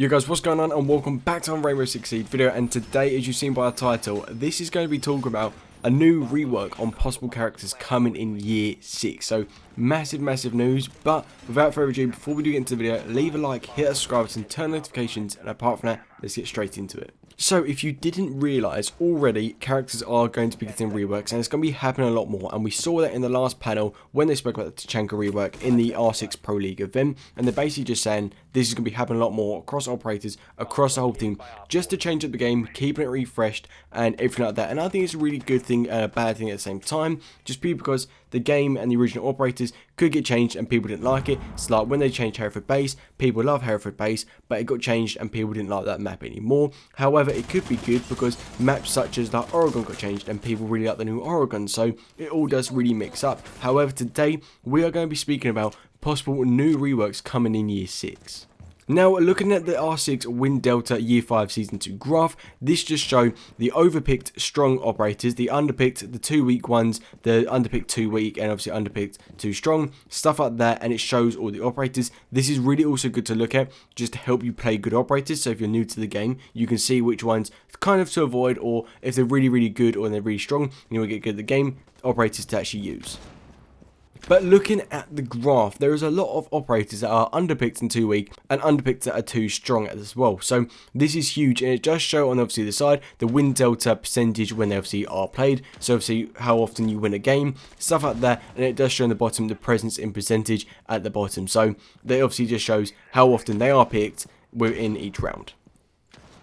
Yo guys, what's going on and welcome back to Rainbow Six Siege video, and today, as you've seen by the title, this is going to be talking about a new rework on possible characters coming in year 6. So massive news, but without further ado, before we do get into the video, leave a like, hit a subscribe button, turn notifications, and apart from that, let's get straight into it. So if you didn't realise already, characters are going to be getting reworks and it's going to be happening a lot more, and we saw that in the last panel when they spoke about the Tachanka rework in the R6 Pro League event, and they're basically just saying this is going to be happening a lot more across operators, across the whole team, just to change up the game, keeping it refreshed and everything like that. And I think it's a really good thing and a bad thing at the same time, just because the game and the original operators could get changed and people didn't like it. It's like when they changed Hereford Base, people love Hereford Base, but it got changed and people didn't like that map anymore. However, it could be good because maps such as like Oregon got changed and people really like the new Oregon, so it all does really mix up. However, today we are going to be speaking about possible new reworks coming in year 6. Now, looking at the R6 Win Delta Year 5 Season 2 graph, this just shows the overpicked strong operators, the underpicked, the 2 weak ones, the underpicked 2 weak, and obviously underpicked 2 strong, stuff like that, and it shows all the operators. This is really also good to look at, just to help you play good operators, so if you're new to the game, you can see which ones kind of to avoid, or if they're really good or they're really strong, and you want to get good at the game, operators to actually use. But looking at the graph, there is a lot of operators that are underpicked and 2 weak and underpicked that are 2 strong as well. So this is huge, and it does show on obviously the side the win delta percentage when they obviously are played. So obviously how often you win a game, stuff like that, and it does show on the bottom the presence in percentage at the bottom. So that obviously just shows how often they are picked within each round.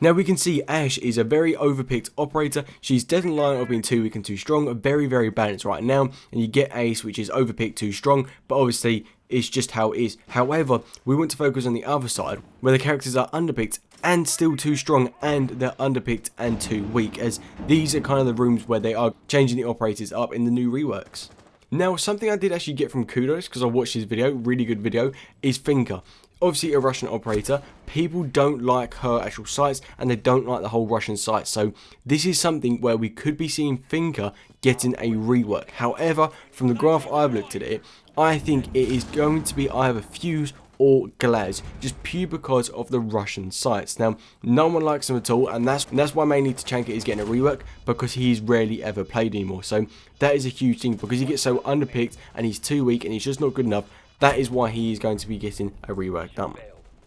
Now we can see Ash is a very overpicked operator. She's definitely lining up being 2 weak and 2 strong, very balanced right now. And you get Ace, which is overpicked 2 strong, but obviously it's just how it is. However, we want to focus on the other side, where the characters are underpicked and still 2 strong, and they're underpicked and 2 weak, as these are kind of the rooms where they are changing the operators up in the new reworks. Now, something I did actually get from Kudos, because I watched his video, really good video, is Finka. Obviously a Russian operator, people don't like her actual sites and they don't like the whole Russian site, so this is something where we could be seeing Finka getting a rework. However, from the graph I've looked at it, I think it is going to be either Fuse or Glaz, just pure because of the Russian sites. Now, no one likes him at all, and that's why mainly Tachanka is getting a rework, because he's rarely ever played anymore. So that is a huge thing, because he gets so underpicked and he's 2 weak and he's just not good enough. That is why he is going to be getting a rework done.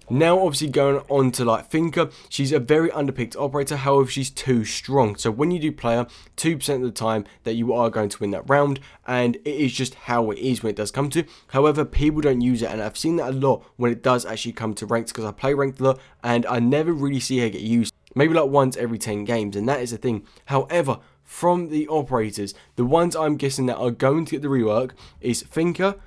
Now, obviously going on to like Finka, she's a very underpicked operator, however she's 2 strong. So when you do play her, 2% of the time that you are going to win that round, and it is just how it is when it does come to. However, people don't use it, and I've seen that a lot when it does actually come to ranks, because I play ranked a lot and I never really see her get used. Maybe like once every 10 games, and that is the thing. However, from the operators, the ones I'm guessing that are going to get the rework is Finka,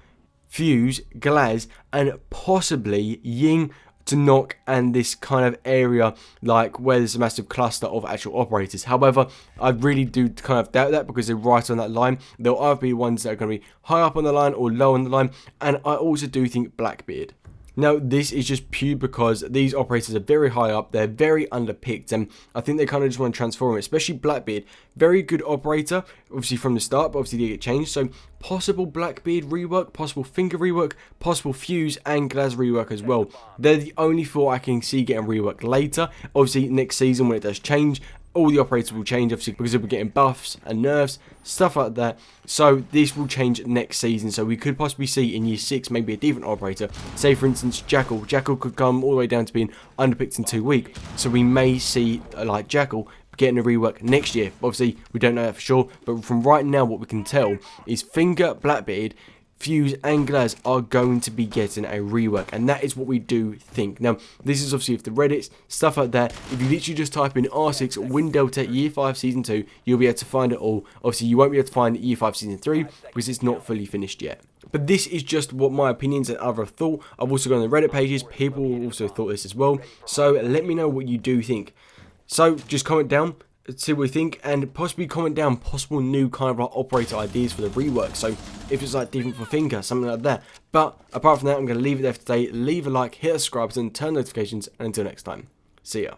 Fuse, Glaz, and possibly Ying to knock, and this kind of area like where there's a massive cluster of actual operators. However, I really do kind of doubt that, because they're right on that line. There'll either be ones that are going to be high up on the line or low on the line, and I also do think Blackbeard. Now, this is just pure because these operators are very high up, they're very underpicked, and I think they kind of just want to transform it, especially Blackbeard. Very good operator, obviously from the start, but obviously they get changed, so possible Blackbeard rework, possible Finger rework, possible Fuse and Glaz rework as well. They're the only 4 I can see getting reworked later. Obviously, next season when it does change, all the operators will change, obviously, because we're getting buffs and nerfs, stuff like that. So this will change next season. So we could possibly see in year 6 maybe a different operator. Say for instance Jackal. Jackal could come all the way down to being underpicked and 2 weak. So we may see like Jackal getting a rework next year. Obviously we don't know that for sure, but from right now what we can tell is Finger, Blackbeard, Fuse and Glaz are going to be getting a rework, and that is what we do think. Now, this is obviously if the Reddits, stuff like that, if you literally just type in R6 Win Delta Year 5 Season 2, you'll be able to find it all. Obviously, you won't be able to find Year 5 Season 3 because it's not fully finished yet. But this is just what my opinions and other thought. I've also gone on the Reddit pages, people also thought this as well. So let me know what you do think. So just comment down, see what you think, and possibly comment down possible new kind of like operator ideas for the rework. So if it's like different for Finger, something like that. But apart from that, I'm going to leave it there for today. Leave a like, hit a subscribe button, turn notifications, and until next time, see ya.